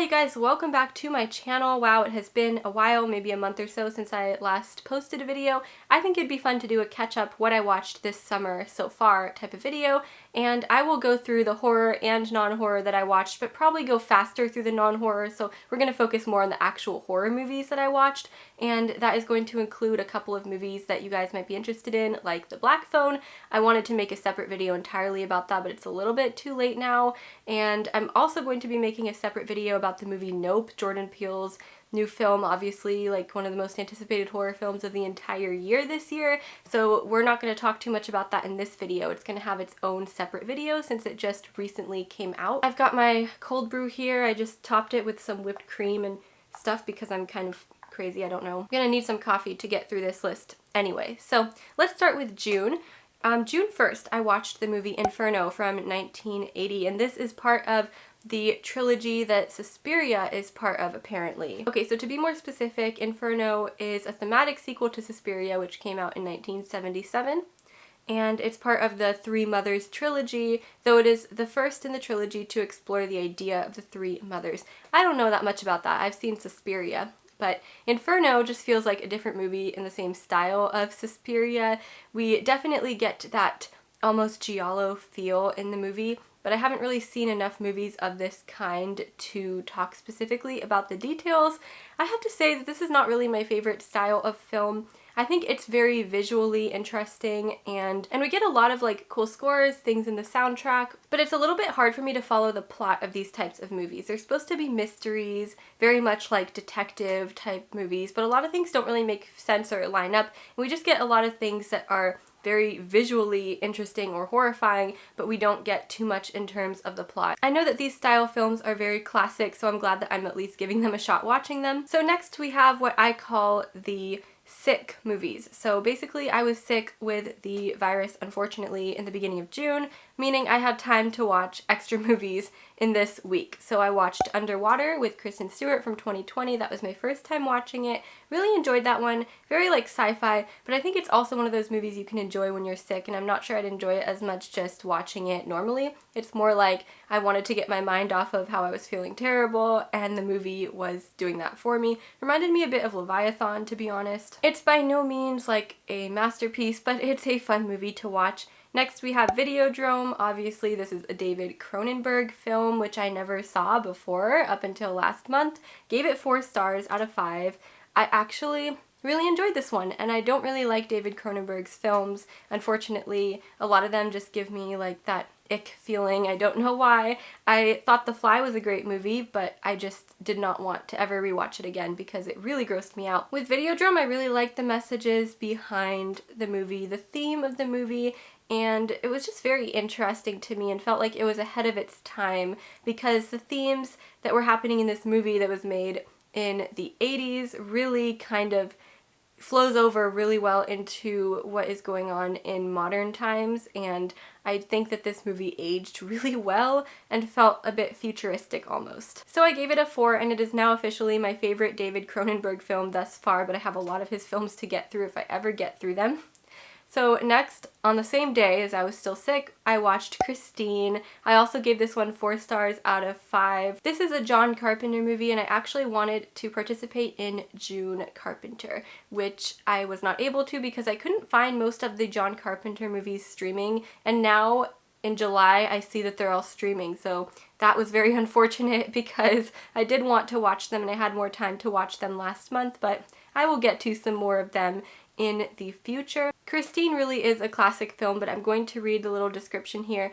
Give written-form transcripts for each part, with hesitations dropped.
Hi you guys, welcome back to my channel. Wow, it has been a while, maybe a month or so since I last posted a video. I think it'd be fun to do a catch-up what I watched this summer so far type of video, and I will go through the horror and non-horror that I watched, but probably go faster through the non-horror, so we're going to focus more on the actual horror movies that I watched, and that is going to include a couple of movies that you guys might be interested in, like The Black Phone. I wanted to make a separate video entirely about that, but it's a little bit too late now, and I'm also going to be making a separate video about the movie Nope, Jordan Peele's new film, obviously like one of the most anticipated horror films of the entire year this year, so we're not going to talk too much about that in this video. It's going to have its own separate video since it just recently came out. I've got my cold brew here. I just topped it with some whipped cream and stuff because I'm kind of crazy, I don't know. I'm gonna need some coffee to get through this list anyway. So let's start with June. June 1st, I watched the movie Inferno from 1980, and this is part of the trilogy that Suspiria is part of, apparently. Okay, so to be more specific, Inferno is a thematic sequel to Suspiria, which came out in 1977, and it's part of the Three Mothers trilogy, though it is the first in the trilogy to explore the idea of the three mothers. I don't know that much about that. I've seen Suspiria, but Inferno just feels like a different movie in the same style of Suspiria. We definitely get that almost giallo feel in the movie, but I haven't really seen enough movies of this kind to talk specifically about the details. I have to say that this is not really my favorite style of film. I think it's very visually interesting, and we get a lot of like cool scores, things in the soundtrack, but it's a little bit hard for me to follow the plot of these types of movies. They're supposed to be mysteries, very much like detective type movies, but a lot of things don't really make sense or line up, and we just get a lot of things that are very visually interesting or horrifying, but we don't get too much in terms of the plot. I know that these style films are very classic, so I'm glad that I'm at least giving them a shot watching them. So next we have what I call the sick movies. So basically I was sick with the virus, unfortunately, in the beginning of June, meaning I had time to watch extra movies in this week. So I watched Underwater with Kristen Stewart from 2020. That was my first time watching it. Really enjoyed that one. Very like sci-fi, but I think it's also one of those movies you can enjoy when you're sick, and I'm not sure I'd enjoy it as much just watching it normally. It's more like I wanted to get my mind off of how I was feeling terrible, and the movie was doing that for me. Reminded me a bit of Leviathan, to be honest. It's by no means like a masterpiece, but it's a fun movie to watch. Next we have Videodrome. Obviously this is a David Cronenberg film, which I never saw before up until last month. Gave it 4 stars out of 5. I actually really enjoyed this one, and I don't really like David Cronenberg's films. Unfortunately, a lot of them just give me like that ick feeling. I don't know why. I thought The Fly was a great movie, but I just did not want to ever rewatch it again because it really grossed me out. With Videodrome, I really liked the messages behind the movie, the theme of the movie, and it was just very interesting to me and felt like it was ahead of its time because the themes that were happening in this movie that was made in the 80s really kind of flows over really well into what is going on in modern times, and I think that this movie aged really well and felt a bit futuristic almost. So I gave it a 4, and it is now officially my favorite David Cronenberg film thus far, but I have a lot of his films to get through if I ever get through them. So next, on the same day as I was still sick, I watched Christine. I also gave this one 4 stars out of 5. This is a John Carpenter movie, and I actually wanted to participate in June Carpenter, which I was not able to because I couldn't find most of the John Carpenter movies streaming, and now in July I see that they're all streaming, so that was very unfortunate because I did want to watch them and I had more time to watch them last month, but I will get to some more of them in the future. Christine really is a classic film, but I'm going to read the little description here.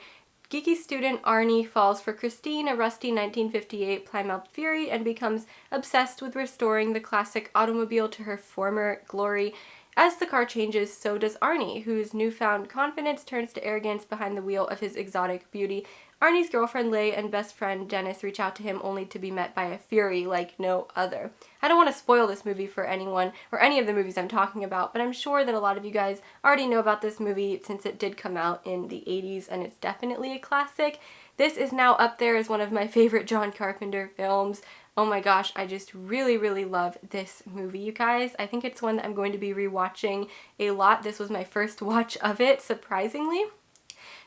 Geeky student Arnie falls for Christine, a rusty 1958 Plymouth Fury, and becomes obsessed with restoring the classic automobile to her former glory. As the car changes, so does Arnie, whose newfound confidence turns to arrogance behind the wheel of his exotic beauty. Arnie's girlfriend Leigh and best friend Dennis reach out to him only to be met by a fury like no other. I don't want to spoil this movie for anyone, or any of the movies I'm talking about, but I'm sure that a lot of you guys already know about this movie since it did come out in the 80s, and it's definitely a classic. This is now up there as one of my favorite John Carpenter films. Oh my gosh, I just really love this movie, you guys. I think it's one that I'm going to be rewatching a lot. This was my first watch of it, surprisingly.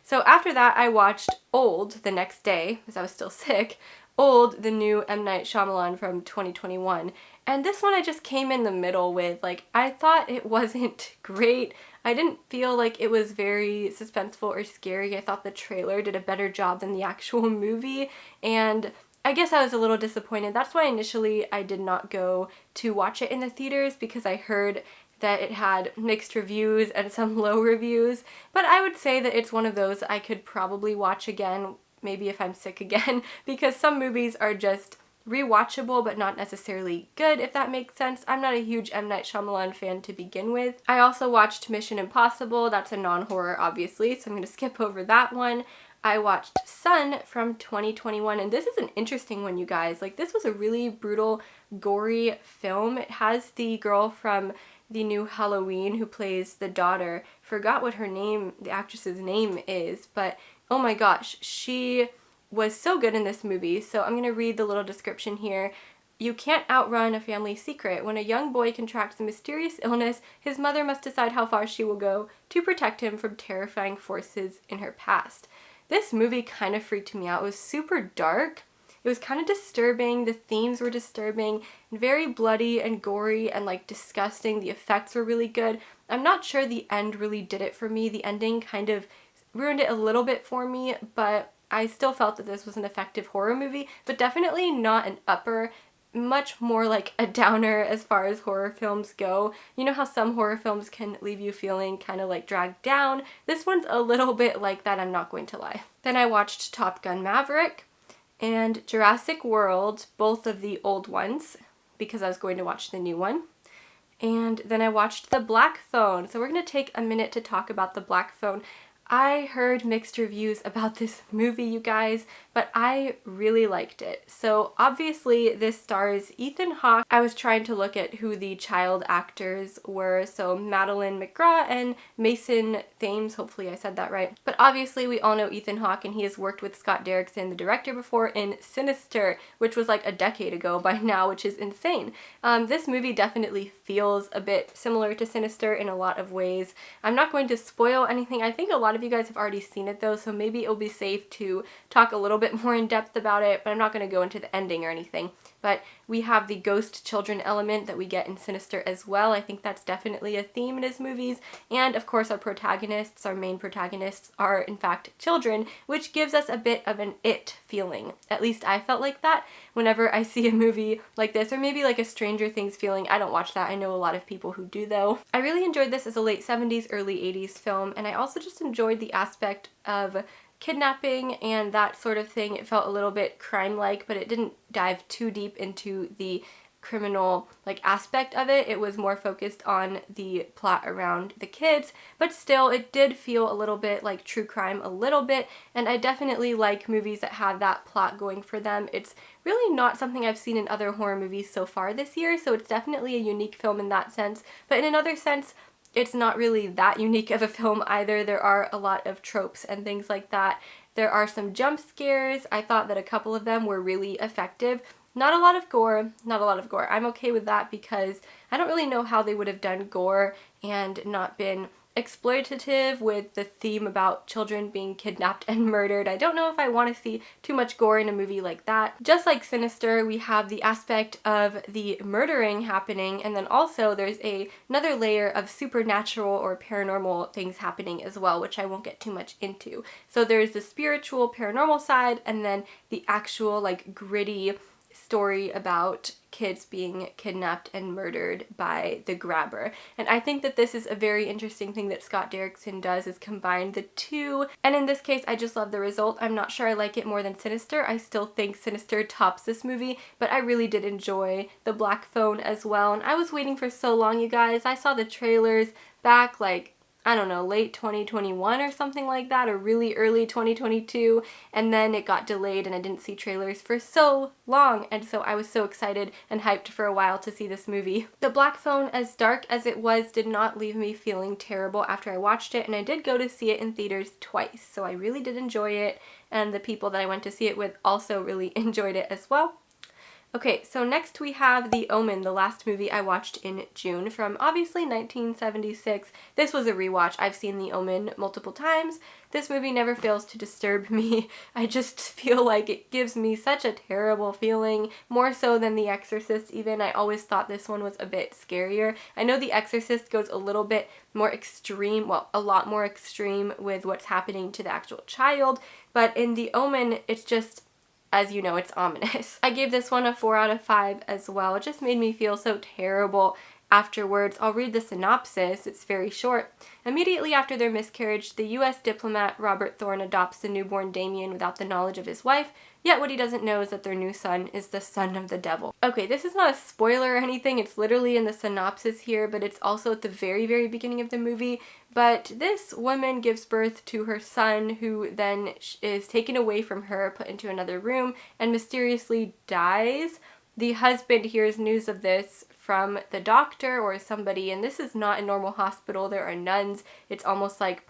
So after that, I watched Old the next day, because I was still sick. Old, the new M. Night Shyamalan from 2021. And this one I just came in the middle with. Like, I thought it wasn't great. I didn't feel like it was very suspenseful or scary. I thought the trailer did a better job than the actual movie, and I guess I was a little disappointed. That's why initially I did not go to watch it in the theaters, because I heard that it had mixed reviews and some low reviews. But I would say that it's one of those I could probably watch again, maybe if I'm sick again, because some movies are just rewatchable but not necessarily good, if that makes sense. I'm not a huge M. Night Shyamalan fan to begin with. I also watched Mission Impossible. That's a non-horror, obviously, so I'm going to skip over that one. I watched Sun from 2021, and this is an interesting one, you guys. Like, this was a really brutal, gory film. It has the girl from the new Halloween who plays the daughter. Forgot what her name, the actress's name is, but oh my gosh, she was so good in this movie. So I'm going to read the little description here. You can't outrun a family secret. When a young boy contracts a mysterious illness, his mother must decide how far she will go to protect him from terrifying forces in her past. This movie kind of freaked me out. It was super dark. It was kind of disturbing. The themes were disturbing, and very bloody and gory and like disgusting. The effects were really good. I'm not sure the end really did it for me. The ending kind of ruined it a little bit for me, but I still felt that this was an effective horror movie, but definitely not an upper, much more like a downer as far as horror films go. You know how some horror films can leave you feeling kind of like dragged down? This one's a little bit like that, I'm not going to lie. Then I watched Top Gun Maverick and Jurassic World, both of the old ones, because I was going to watch the new one. And then I watched The Black Phone. So we're going to take a minute to talk about The Black Phone. I heard mixed reviews about this movie, you guys, but I really liked it. So obviously this stars Ethan Hawke. I was trying to look at who the child actors were, so Madeline McGraw and Mason Thames, hopefully I said that right. But obviously we all know Ethan Hawke, and he has worked with Scott Derrickson, the director, before in Sinister, which was like a decade ago by now, which is insane. This movie definitely feels a bit similar to Sinister in a lot of ways. I'm not going to spoil anything. I think a lot of you guys have already seen it though, so maybe it'll be safe to talk a little bit more in depth about it, but I'm not going to go into the ending or anything. But we have the ghost children element that we get in Sinister as well. I think that's definitely a theme in his movies. And of course our protagonists, our main protagonists, are in fact children, which gives us a bit of an It feeling. At least I felt like that whenever I see a movie like this, or maybe like a Stranger Things feeling. I don't watch that. I know a lot of people who do though. I really enjoyed this as a late 70s, early 80s film, and I also just enjoyed the aspect of kidnapping and that sort of thing. It felt a little bit crime-like, but it didn't dive too deep into the criminal like aspect of it. It was more focused on the plot around the kids, but still it did feel a little bit like true crime a little bit, and I definitely like movies that have that plot going for them. It's really not something I've seen in other horror movies so far this year, so it's definitely a unique film in that sense, but in another sense it's not really that unique of a film either. There are a lot of tropes and things like that. There are some jump scares. I thought that a couple of them were really effective. Not a lot of gore, not a lot of gore. I'm okay with that because I don't really know how they would have done gore and not been exploitative with the theme about children being kidnapped and murdered. I don't know if I want to see too much gore in a movie like that. Just like Sinister, we have the aspect of the murdering happening, and then also there's another layer of supernatural or paranormal things happening as well, which I won't get too much into. So there's the spiritual paranormal side, and then the actual like gritty story about kids being kidnapped and murdered by the grabber. And I think that this is a very interesting thing that Scott Derrickson does, is combine the two. And in this case, I just love the result. I'm not sure I like it more than Sinister. I still think Sinister tops this movie, but I really did enjoy The Black Phone as well. And I was waiting for so long, you guys. I saw the trailers back like, I don't know, late 2021 or something like that, or really early 2022, and then it got delayed and I didn't see trailers for so long, and so I was so excited and hyped for a while to see this movie. The Black Phone, as dark as it was, did not leave me feeling terrible after I watched it, and I did go to see it in theaters twice, so I really did enjoy it, and the people that I went to see it with also really enjoyed it as well. Okay, so next we have The Omen, the last movie I watched in June from obviously 1976. This was a rewatch. I've seen The Omen multiple times. This movie never fails to disturb me. I just feel like it gives me such a terrible feeling, more so than The Exorcist even. I always thought this one was a bit scarier. I know The Exorcist goes a little bit more extreme, well, a lot more extreme with what's happening to the actual child, but in The Omen, it's just, as you know, it's ominous. I gave this one a 4 out of 5 as well. It just made me feel so terrible afterwards. I'll read the synopsis. It's very short. Immediately after their miscarriage, the U.S. diplomat Robert Thorne adopts the newborn Damien without the knowledge of his wife, yet what he doesn't know is that their new son is the son of the devil. Okay, this is not a spoiler or anything. It's literally in the synopsis here, but it's also at the very, very beginning of the movie. But this woman gives birth to her son, who then is taken away from her, put into another room, and mysteriously dies. The husband hears news of this from the doctor or somebody, and this is not a normal hospital. There are nuns. It's almost like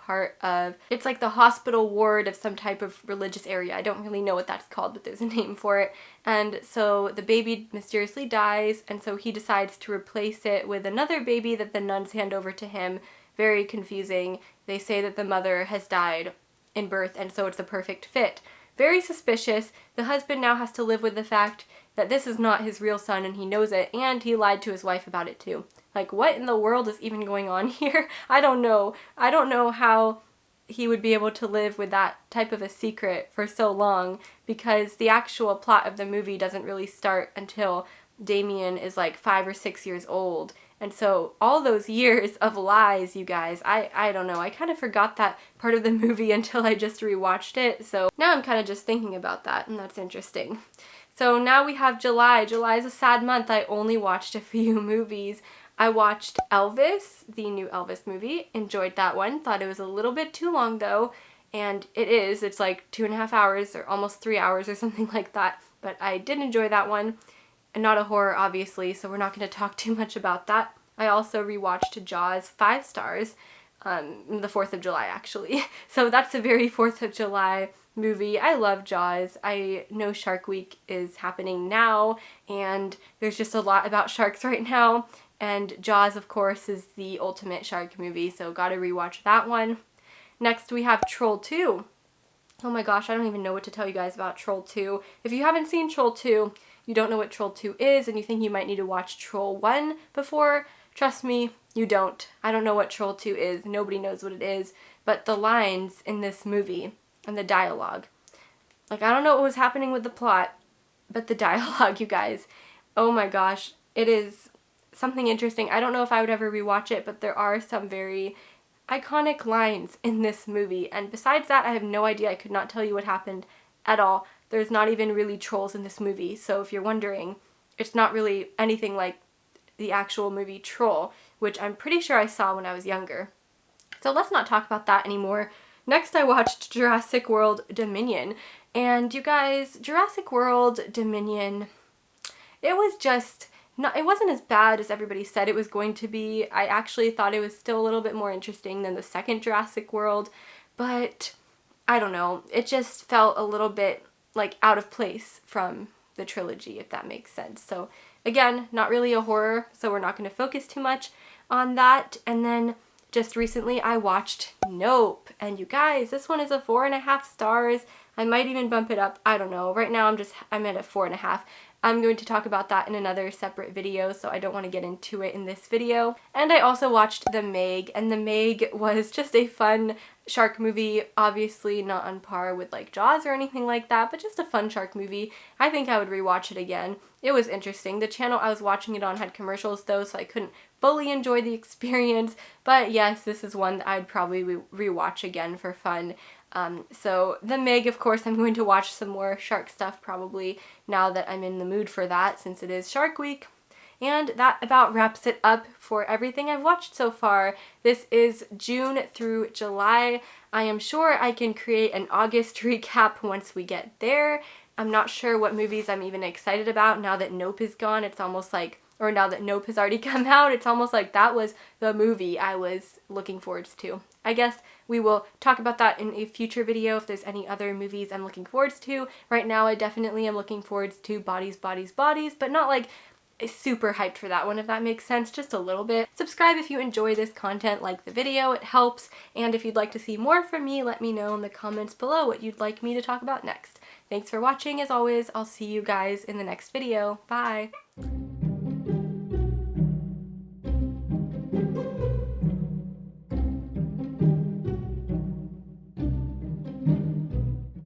it's like the hospital ward of some type of religious area. I don't really know what that's called, but there's a name for it. And so the baby mysteriously dies, and so he decides to replace it with another baby that the nuns hand over to him. Very confusing. They say that the mother has died in birth, and so it's a perfect fit. Very suspicious. The husband now has to live with the fact that this is not his real son, and he knows it, and he lied to his wife about it too. Like, what in the world is even going on here? I don't know. I don't know how he would be able to live with that type of a secret for so long, because the actual plot of the movie doesn't really start until Damien is like 5 or 6 years old. And so all those years of lies, you guys, I don't know. I kind of forgot that part of the movie until I just rewatched it. So now I'm kind of just thinking about that, and that's interesting. So now we have July. July is a sad month. I only watched a few movies. I watched Elvis, the new Elvis movie. Enjoyed that one. Thought it was a little bit too long though. And it is. It's like 2.5 hours or almost 3 hours or something like that. But I did enjoy that one. And not a horror, obviously, so we're not going to talk too much about that. I also rewatched Jaws, 5 stars, the 4th of July, actually. So that's a very 4th of July movie. I love Jaws. I know Shark Week is happening now, and there's just a lot about sharks right now. And Jaws, of course, is the ultimate shark movie, so gotta rewatch that one. Next, we have Troll 2. Oh my gosh, I don't even know what to tell you guys about Troll 2. If you haven't seen Troll 2, you don't know what Troll 2 is, and you think you might need to watch Troll 1 before, trust me, you don't. I don't know what Troll 2 is. Nobody knows what it is. But the lines in this movie and the dialogue. Like, I don't know what was happening with the plot, but the dialogue, you guys. Oh my gosh. It is something interesting. I don't know if I would ever rewatch it, but there are some very iconic lines in this movie. And besides that, I have no idea. I could not tell you what happened at all. There's not even really trolls in this movie. So if you're wondering, it's not really anything like the actual movie Troll, which I'm pretty sure I saw when I was younger. So let's not talk about that anymore. Next, I watched Jurassic World Dominion. And you guys, Jurassic World Dominion, it was just not, it wasn't as bad as everybody said it was going to be. I actually thought it was still a little bit more interesting than the second Jurassic World, but I don't know. It just felt a little bit like out of place from the trilogy, if that makes sense. So again, not really a horror, so we're not going to focus too much on that. And then just recently I watched Nope. And you guys, this one is a 4.5 stars. I might even bump it up. I don't know. Right now I'm at a 4.5. I'm going to talk about that in another separate video, so I don't want to get into it in this video. And I also watched The Meg, and The Meg was just a fun shark movie, obviously not on par with like Jaws or anything like that, but just a fun shark movie. I think I would rewatch it again. It was interesting. The channel I was watching it on had commercials though, so I couldn't fully enjoy the experience, but yes, this is one that I'd probably rewatch again for fun. So The Meg, of course, I'm going to watch some more shark stuff probably now that I'm in the mood for that, since it is Shark Week. And that about wraps it up for everything I've watched so far. This is June through July. I am sure I can create an August recap once we get there. I'm not sure what movies I'm even excited about now that Nope is gone. It's almost like, or now that Nope has already come out, it's almost like that was the movie I was looking forward to. I guess we will talk about that in a future video if there's any other movies I'm looking forward to. Right now I definitely am looking forward to Bodies, Bodies, Bodies, but not like super hyped for that one, if that makes sense, just a little bit. Subscribe if you enjoy this content, like the video, it helps, and if you'd like to see more from me, let me know in the comments below what you'd like me to talk about next. Thanks for watching, as always. I'll see you guys in the next video. Bye!